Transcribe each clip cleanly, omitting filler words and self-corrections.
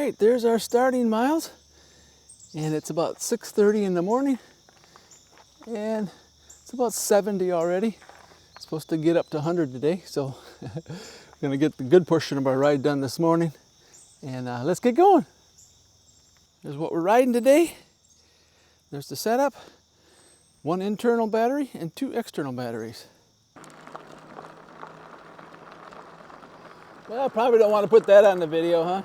right, there's our starting miles. And it's about 6:30 in the morning. And it's about 70 already. It's supposed to get up to 100 today. So we're gonna get the good portion of our ride done this morning. And let's get going. There's what we're riding today. There's the setup. One internal battery and two external batteries. Well, I probably don't want to put that on the video, huh?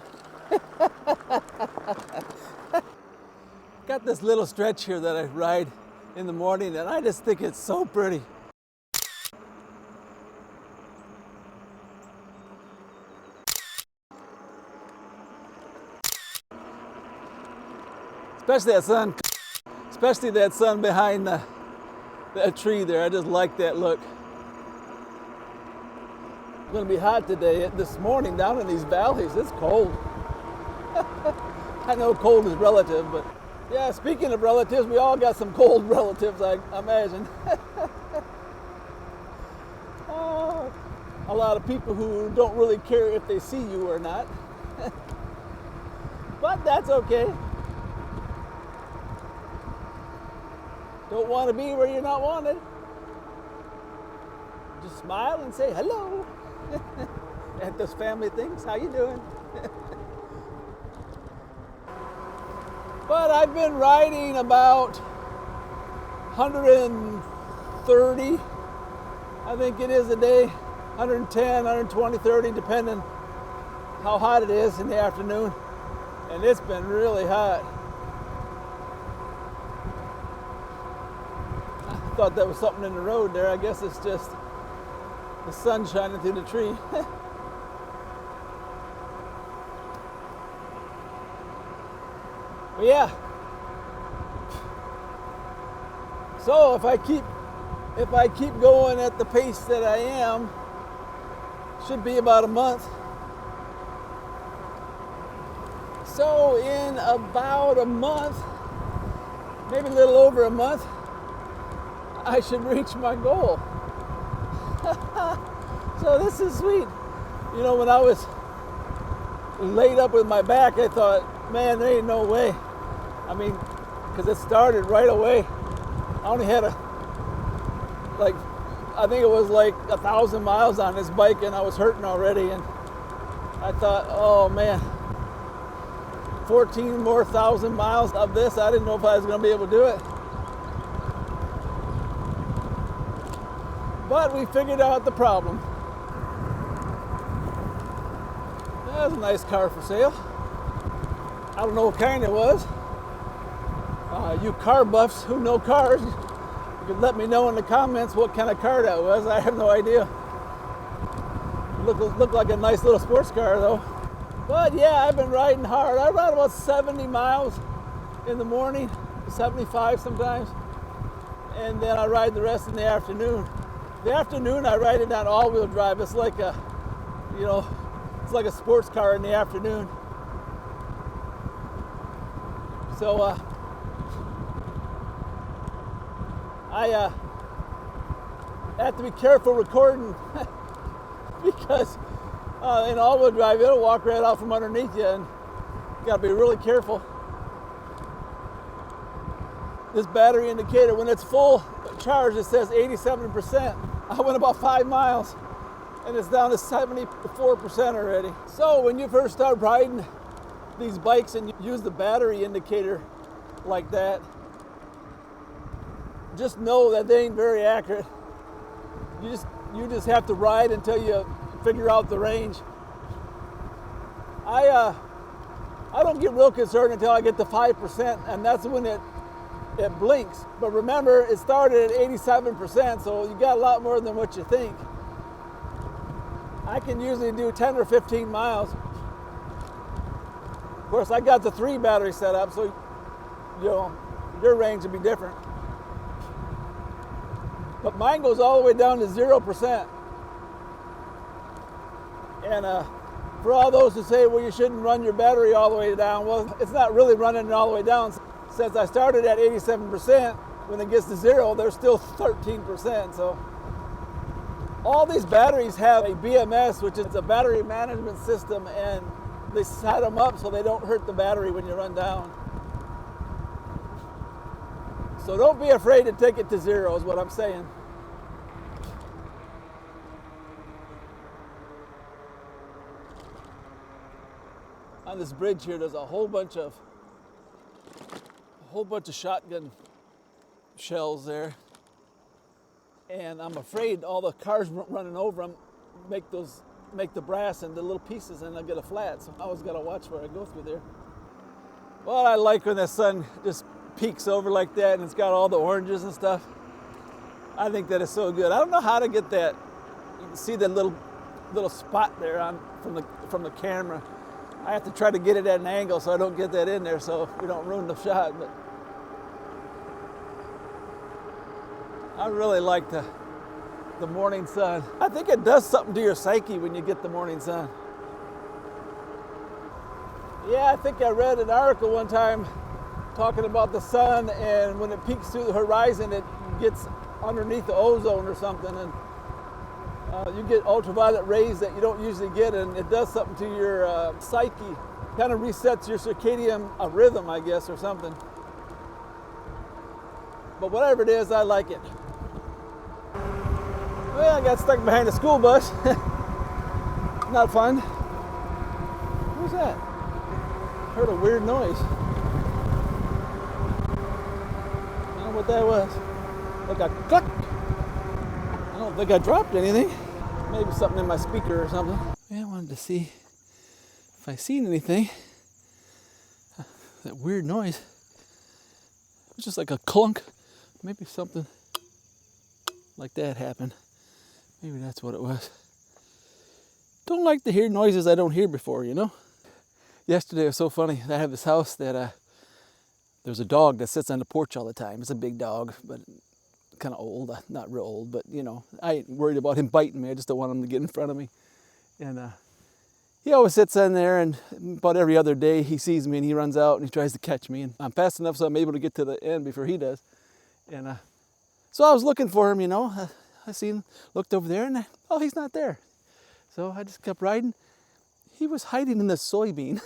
Got this little stretch here that I ride in the morning, and I just think it's so pretty. Especially that sun behind that tree there. I just like that look. It's gonna be hot today. This morning down in these valleys, it's cold. I know cold is relative, but yeah, speaking of relatives, we all got some cold relatives, I imagine. A lot of people who don't really care if they see you or not. But that's okay. Don't want to be where you're not wanted. Just smile and say hello at those family things. How you doing? But I've been riding about 130, I think it is a day, 110, 120, 30, depending how hot it is in the afternoon. And it's been really hot. I thought that was something in the road there. I guess it's just the sun shining through the tree. But yeah. So if I keep going at the pace that I am, should be about a month. So in about a month, maybe a little over a month, I should reach my goal. So this is sweet. You know, when I was laid up with my back, I thought, man, there ain't no way. I mean, because it started right away. I only had I think it was like 1,000 miles on this bike, and I was hurting already. And I thought, oh man, 14 more thousand miles of this. I didn't know if I was going to be able to do it. But we figured out the problem. That was a nice car for sale. I don't know what kind it was. You car buffs who know cars, you could let me know in the comments what kind of car that was. I have no idea. Looked like a nice little sports car though. But yeah, I've been riding hard. I ride about 70 miles in the morning, 75 sometimes, and then I ride the rest in the afternoon. The afternoon I ride it on all-wheel drive. It's like a, it's like a sports car in the afternoon. So I have to be careful recording because in all-wheel drive it'll walk right out from underneath you, and you got to be really careful. This battery indicator, when it's full charge, it says 87%. I went about 5 miles and it's down to 74% already. So when you first start riding these bikes and you use the battery indicator like that, just know that they ain't very accurate. You just have to ride until you figure out the range. I don't get real concerned until I get to 5%, and that's when it blinks. But remember, it started at 87%, so you got a lot more than what you think. I can usually do 10 or 15 miles. Of course, I got the 3 battery set up, so your range will be different. But mine goes all the way down to 0%. And for all those who say, well, you shouldn't run your battery all the way down, well, it's not really running it all the way down. Since I started at 87%, when it gets to 0, there's still 13%. So all these batteries have a BMS, which is a battery management system, and they set them up so they don't hurt the battery when you run down. So don't be afraid to take it to zero is what I'm saying. On this bridge here, there's a whole bunch of shotgun shells there, and I'm afraid all the cars running over them make the brass into little pieces, and they'll get a flat. So I always got to watch where I go through there. Well, I like when the sun just peeks over like that, and it's got all the oranges and stuff. I think that is so good. I don't know how to get that. You can see that little spot there from the camera. I have to try to get it at an angle so I don't get that in there, so we don't ruin the shot. But I really like the morning sun. I think it does something to your psyche when you get the morning sun. Yeah, I think I read an article one time talking about the sun, and when it peeks through the horizon, it gets underneath the ozone or something, and you get ultraviolet rays that you don't usually get, and it does something to your psyche. Kind of resets your circadian rhythm, I guess, or something. But whatever it is, I like it. Well, I got stuck behind a school bus. Not fun. Who's that? Heard a weird noise. I don't know what that was. Like a click. I don't think I dropped anything. Maybe something in my speaker or something. Yeah, I wanted to see if I seen anything. That weird noise. It was just like a clunk. Maybe something like that happened. Maybe that's what it was. Don't like to hear noises I don't hear before, you know? Yesterday was so funny. I have this house that there's a dog that sits on the porch all the time. It's a big dog, but kind of old. Not real old, but you know, I ain't worried about him biting me. I just don't want him to get in front of me. And he always sits in there, and about every other day he sees me and he runs out and he tries to catch me. And I'm fast enough so I'm able to get to the end before he does. And so I was looking for him, you know. I seen, looked over there, and oh, he's not there. So I just kept riding. He was hiding in the soybean.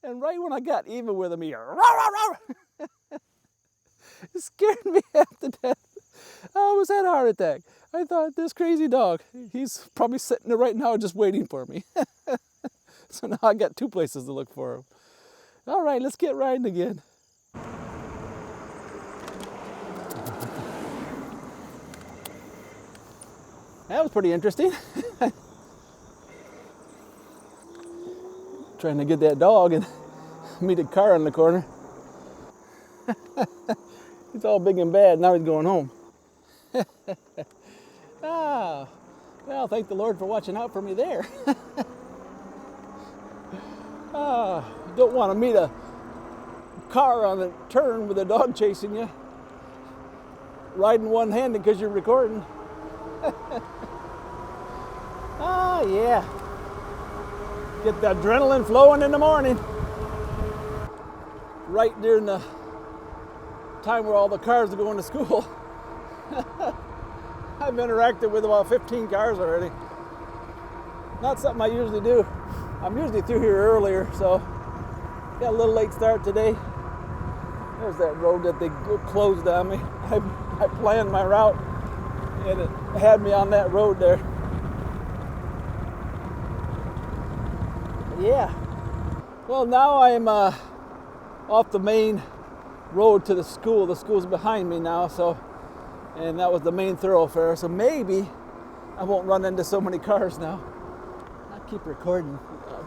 And right when I got even with him, he rah, rah, rah. It scared me half to death. I almost had a heart attack. I thought, this crazy dog, he's probably sitting there right now just waiting for me. So now I got two places to look for him. All right, let's get riding again. That was pretty interesting. Trying to get that dog and meet a car on the corner. He's all big and bad. Now he's going home. Well, thank the Lord for watching out for me there. Don't want to meet a car on a turn with a dog chasing you. Riding one-handed because you're recording. Yeah. Get the adrenaline flowing in the morning. Right during the time where all the cars are going to school. I've interacted with about 15 cars already. Not something I usually do. I'm usually through here earlier, so got a little late start today. There's that road that they closed on me. I planned my route, and it had me on that road there. Yeah. Well, now I'm off the main road to the school. The school's behind me now, and that was the main thoroughfare. So maybe I won't run into so many cars now. I keep recording.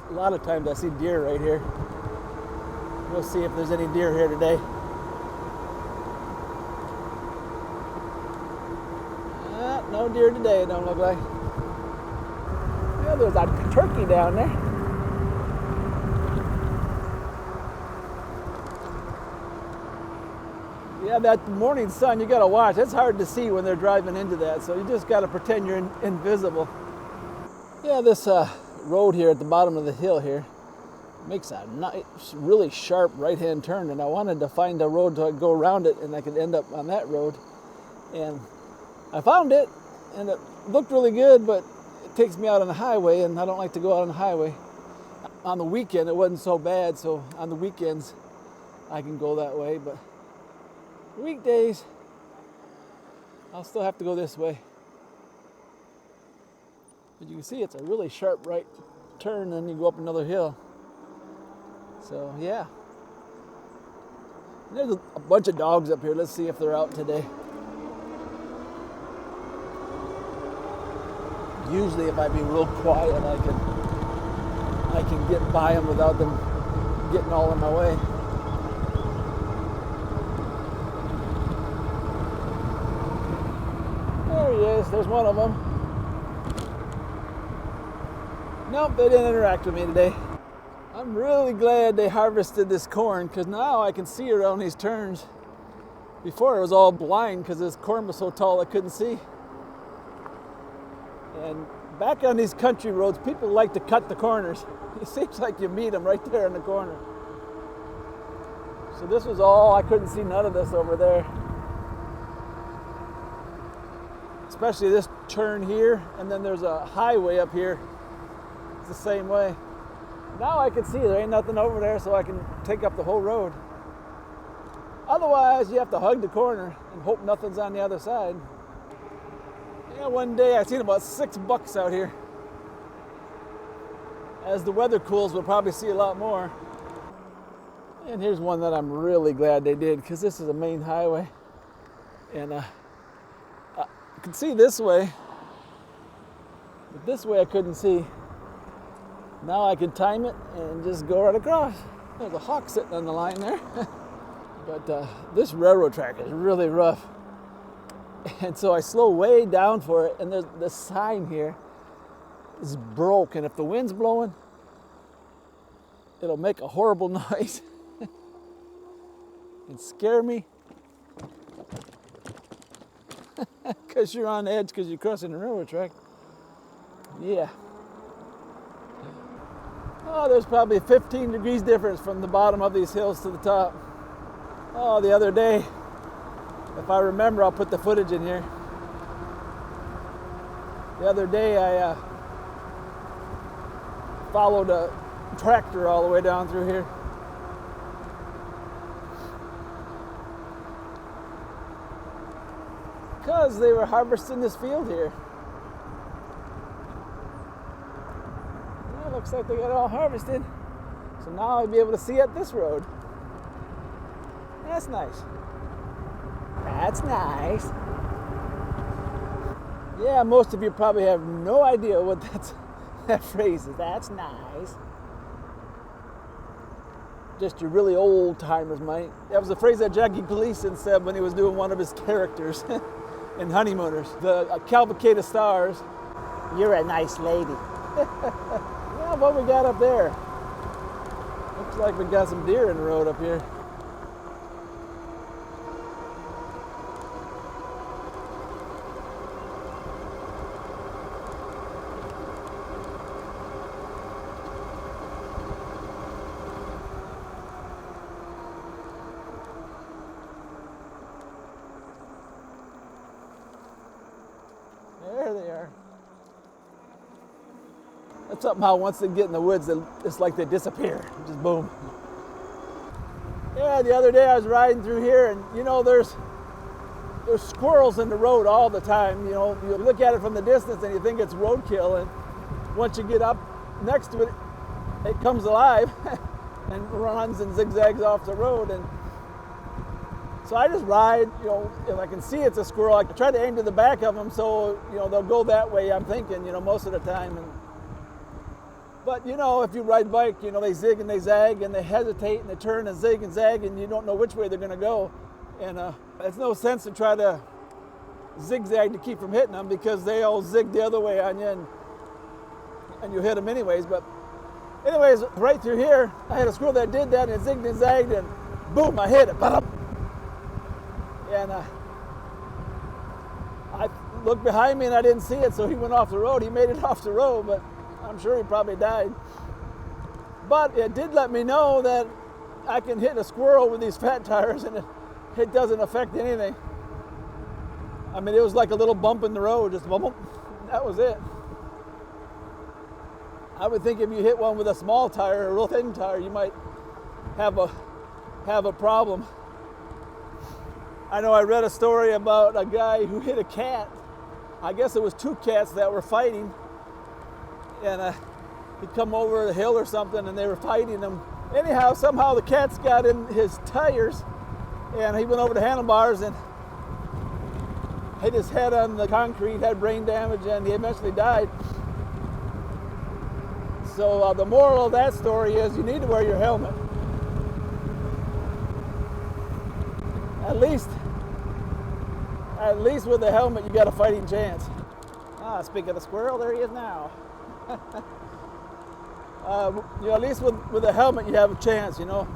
A lot of times I see deer right here. We'll see if there's any deer here today. No deer today, it don't look like. Yeah, there's a turkey down there. Yeah, that morning sun, you gotta watch. It's hard to see when they're driving into that, so you just gotta pretend you're invisible. Yeah, this road here at the bottom of the hill here makes a nice, really sharp right-hand turn, and I wanted to find a road so I could go around it and I could end up on that road. And I found it, and it looked really good, but it takes me out on the highway, and I don't like to go out on the highway. on the weekend it wasn't so bad, so on the weekends I can go that way, but weekdays I'll still have to go this way. But you can see it's a really sharp right turn, and then you go up another hill. So yeah. And there's a bunch of dogs up here. Let's see if they're out today. Usually if I be real quiet, I can get by them without them getting all in my way. There he is. There's one of them. Nope, they didn't interact with me today. I'm really glad they harvested this corn, because now I can see around these turns. Before it was all blind because this corn was so tall I couldn't see. And back on these country roads, people like to cut the corners. It seems like you meet them right there in the corner. So this was all, I couldn't see none of this over there. Especially this turn here, and then there's a highway up here. It's the same way. Now I can see there ain't nothing over there, so I can take up the whole road. Otherwise, you have to hug the corner and hope nothing's on the other side. Yeah, one day I seen about 6 bucks out here. As the weather cools, we'll probably see a lot more. And here's one that I'm really glad they did, because this is a main highway. And I could see this way, but this way I couldn't see. Now I can time it and just go right across. There's a hawk sitting on the line there. But this railroad track is really rough. And so I slow way down for it, and there's this sign here is broke, and if the wind's blowing, it'll make a horrible noise and scare me, because you're on edge because you're crossing the railroad track. Yeah. Oh, there's probably 15 degrees difference from the bottom of these hills to the top. Oh, the other day, if I remember, I'll put the footage in here. The other day I followed a tractor all the way down through here. Because they were harvesting this field here. Well, looks like they got it all harvested. So now I'll be able to see at this road. That's nice. That's nice. Yeah, most of you probably have no idea what that phrase is. That's nice. Just your really old timers might. That was a phrase that Jackie Gleason said when he was doing one of his characters in Honeymooners. The Cavalcade of Stars. You're a nice lady. Yeah, what we got up there? Looks like we got some deer in the road up here. There they are. That's somehow once they get in the woods, it's like they disappear. Just boom. Yeah, the other day I was riding through here, and you know, there's squirrels in the road all the time. You know, you look at it from the distance and you think it's roadkill, and once you get up next to it, it comes alive and runs and zigzags off the road. And so I just ride, you know, if I can see it's a squirrel, I try to aim to the back of them so, you know, they'll go that way, I'm thinking, you know, most of the time. But, you know, if you ride bike, you know, they zig and they zag and they hesitate and they turn and zig and zag, and you don't know which way they're going to go. And it's no sense to try to zigzag to keep from hitting them, because they all zig the other way on you, and you hit them anyways. But anyways, right through here, I had a squirrel that did that, and it zigged and zagged, and boom, I hit it. And I looked behind me and I didn't see it, so he went off the road. He made it off the road, but I'm sure he probably died. But it did let me know that I can hit a squirrel with these fat tires and it doesn't affect anything. I mean, it was like a little bump in the road, just bump, that was it. I would think if you hit one with a small tire, a real thin tire, you might have a problem. I know I read a story about a guy who hit a cat. I guess it was two cats that were fighting, and he'd come over the hill or something, and they were fighting them. Anyhow, somehow the cats got in his tires, and he went over the handlebars and hit his head on the concrete, had brain damage, and he eventually died. So the moral of that story is you need to wear your helmet. At least with the helmet, you got a fighting chance. Speaking of the squirrel, there he is now. At least with the helmet, you have a chance. I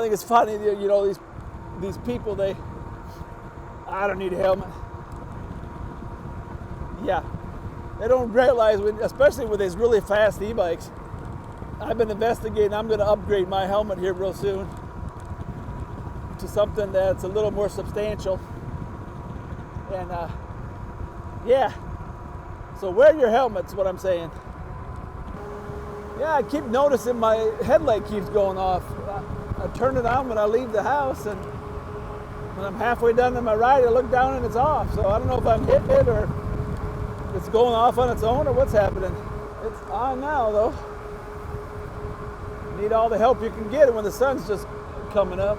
think it's funny. These people, I don't need a helmet. Yeah, they don't realize, especially with these really fast e-bikes. I've been investigating. I'm going to upgrade my helmet here real soon to something that's a little more substantial. And yeah, so wear your helmets, what I'm saying. Yeah, I keep noticing my headlight keeps going off. I turn it on when I leave the house, and when I'm halfway done in my ride, I look down and it's off. So I don't know if I'm hitting it or it's going off on its own or what's happening. It's on now though. Need all the help you can get when the sun's just coming up.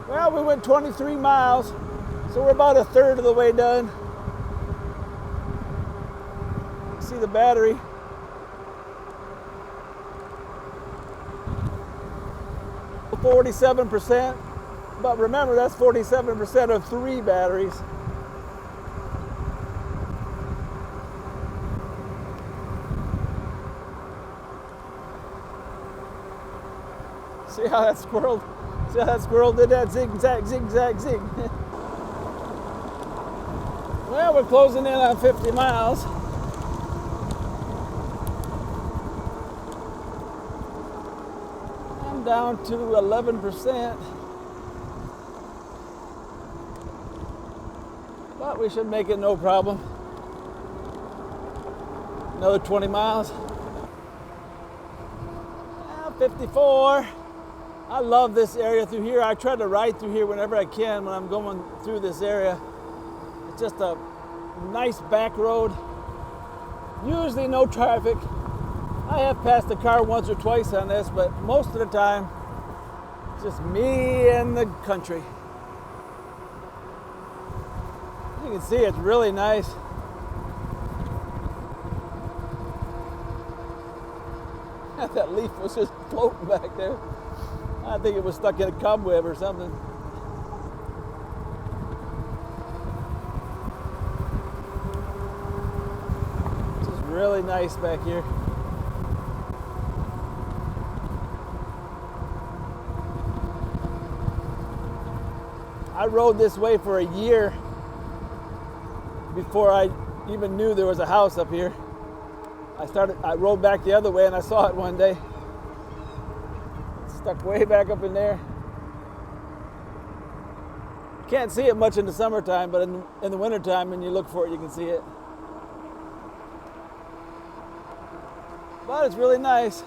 Well, we went 23 miles, so we're about a third of the way done. See the battery. %, but remember that's 47% of 3 batteries. See how that squirrel did that zigzag, zigzag, zig. Well, we're closing in on 50 miles. I'm down to 11%. But we should make it no problem. Another 20 miles. 54. I love this area through here. I try to ride through here whenever I can when I'm going through this area. It's just a nice back road. Usually no traffic. I have passed a car once or twice on this, but most of the time, it's just me and the country. You can see it's really nice. That leaf was just floating back there. I think it was stuck in a cobweb or something. It's just really nice back here. I rode this way for a year before I even knew there was a house up here. I rode back the other way and I saw it one day. Stuck way back up in there. Can't see it much in the summertime, but in the wintertime, when you look for it, you can see it. But it's really nice.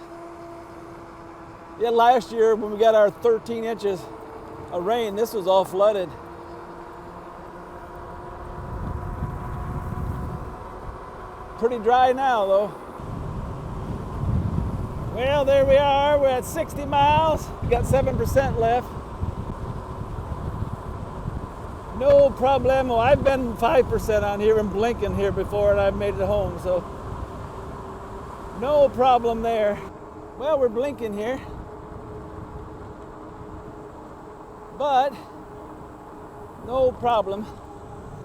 Yeah, last year when we got our 13 inches of rain, this was all flooded. Pretty dry now, though. Well, there we are. We're at 60 miles. Got 7% left. No problemo. I've been 5% on here and blinking here before, and I've made it home, so no problem there. Well, we're blinking here, but no problem.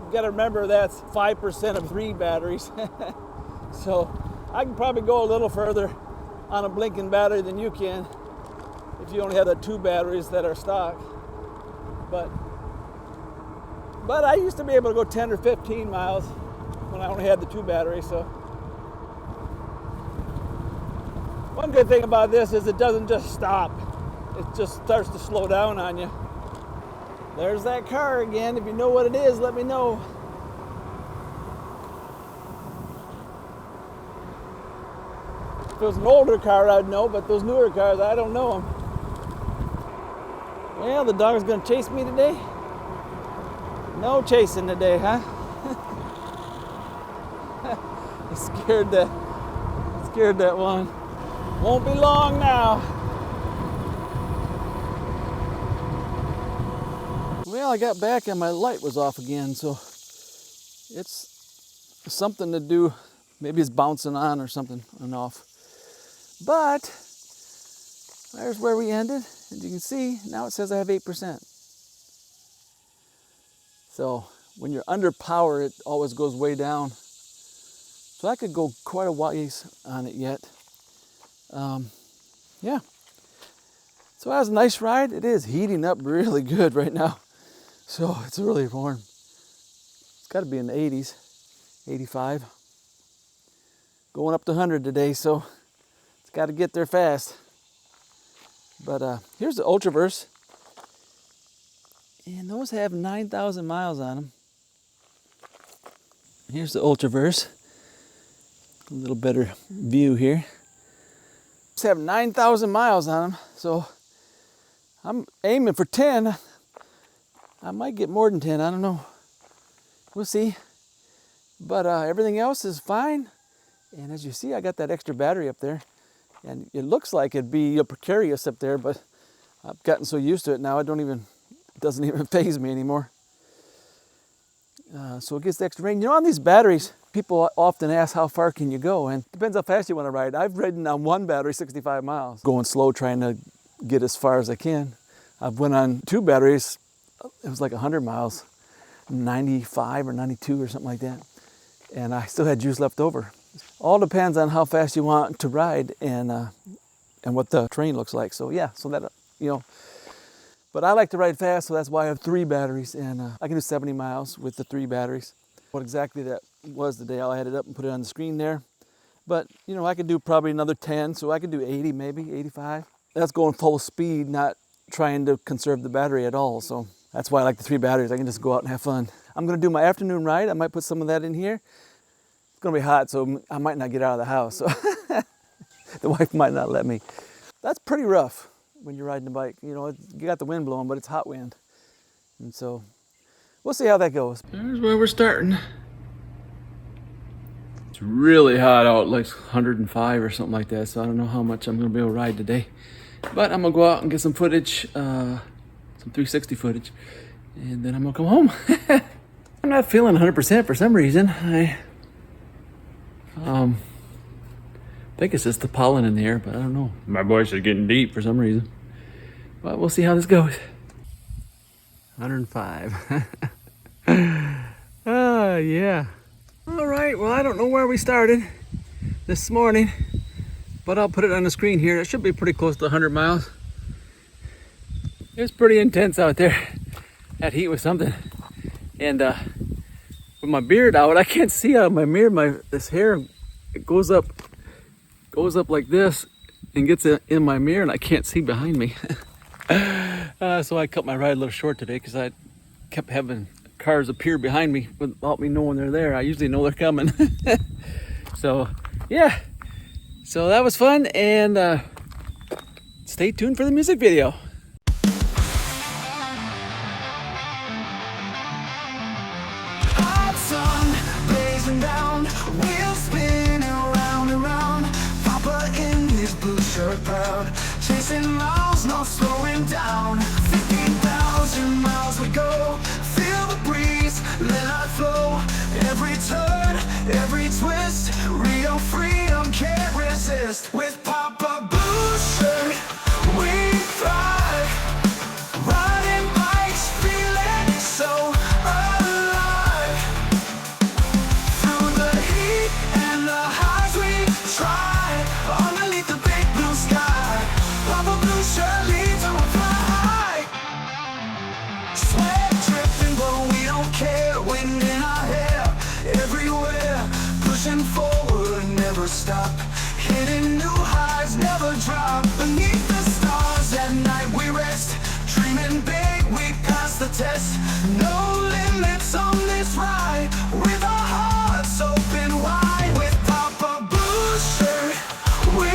You got to remember that's 5% of 3 batteries. So I can probably go a little further on a blinking battery than you can if you only have the 2 batteries that are stock. But I used to be able to go 10 or 15 miles when I only had the 2 batteries. So one good thing about this is it doesn't just stop. It just starts to slow down on you. There's that car again. If you know what it is, let me know. If it was an older car, I'd know, but those newer cars, I don't know them. Well, the dog's gonna chase me today. No chasing today, huh? Scared that one. Won't be long now. Well, I got back and my light was off again, so it's something to do. Maybe it's bouncing on or something and off. But there's where we ended. As you can see, now it says I have 8%. So when you're under power, it always goes way down. So I could go quite a ways on it yet. Yeah. So that was a nice ride. It is heating up really good right now. So it's really warm. It's got to be in the 80s, 85. Going up to 100 today, so it's got to get there fast. But here's the Ultraverse. And those have 9,000 miles on them. Here's the Ultraverse. A little better view here. These have 9,000 miles on them, so I'm aiming for 10. I might get more than 10, I don't know. We'll see. But everything else is fine. And as you see, I got that extra battery up there. And it looks like it'd be precarious up there, but I've gotten so used to it now, it doesn't even faze me anymore. So it gets the extra range. You know, on these batteries, people often ask how far can you go, and it depends how fast you want to ride. I've ridden on one battery 65 miles, going slow, trying to get as far as I can. I've went on 2 batteries, it was like 100 miles, 95 or 92 or something like that, and I still had juice left over. All depends on how fast you want to ride and what the terrain looks like. So yeah, so that, you know, but I like to ride fast, so that's why I have 3 batteries, and I can do 70 miles with the 3 batteries. What exactly that was today, I'll add it up and put it on the screen there. But, you know, I could do probably another 10, so I could do 80 maybe, 85. That's going full speed, not trying to conserve the battery at all. So that's why I like the 3 batteries. I can just go out and have fun. I'm gonna do my afternoon ride. I might put some of that in here. It's gonna be hot, so I might not get out of the house. So the wife might not let me. That's pretty rough when you're riding a bike. You know, you got the wind blowing, but it's hot wind. And so we'll see how that goes. There's where we're starting. It's really hot out, like 105 or something like that. So I don't know how much I'm gonna be able to ride today. But I'm gonna go out and get some footage, some 360 footage, and then I'm gonna come home. I'm not feeling 100% for some reason. I think it's just the pollen in the air, but I don't know. My voice is getting deep for some reason. But we'll see how this goes. 105. Yeah. All right, well, I don't know where we started this morning, but I'll put it on the screen here. It should be pretty close to 100 miles. It's pretty intense out there. That heat was something. And with my beard out, I can't see out of my mirror. This hair, it goes up like this and gets in my mirror, and I can't see behind me. So I cut my ride a little short today because I kept having cars appear behind me without me knowing they're there. I usually know they're coming. So yeah, so that was fun, and stay tuned for the music video. Hot sun blazing down, wheels spinning round and round. Papa in his blue shirt proud, chasing miles, not slowing down. 15,000 miles we go, feel the breeze, let it flow. Every turn, every twist, real freedom can't resist. With Papa blue shirt, we thrive. Riding bikes, feeling so alive. Through the heat and the highs we try, underneath the big blue sky. Papa blue shirt leads and we fly high. Sweat dripping but we don't care, wind in our hair, everywhere. Pushing forward, never stop, hitting new highs, never drop. Beneath the stars at night we rest, dreaming big, we pass the test. No limits on this ride, with our hearts open wide. With Papa blue shirt, we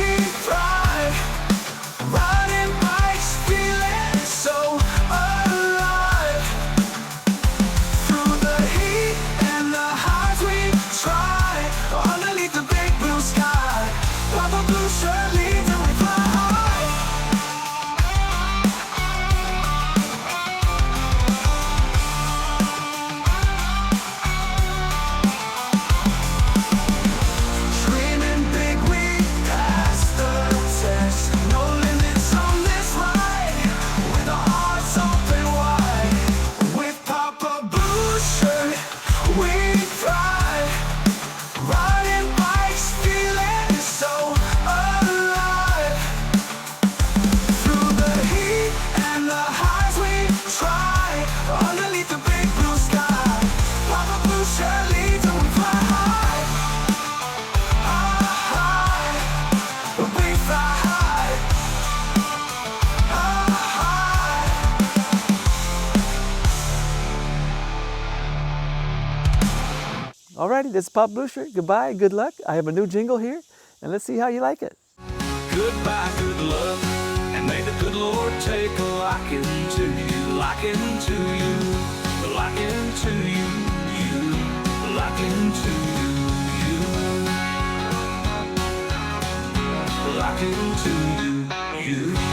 Alrighty, this is Pop Blucher. Goodbye, good luck. I have a new jingle here, and let's see how you like it. Goodbye, good luck, and may the good Lord take a liking to you, liking to you, liking to you, liking to you, liking to you.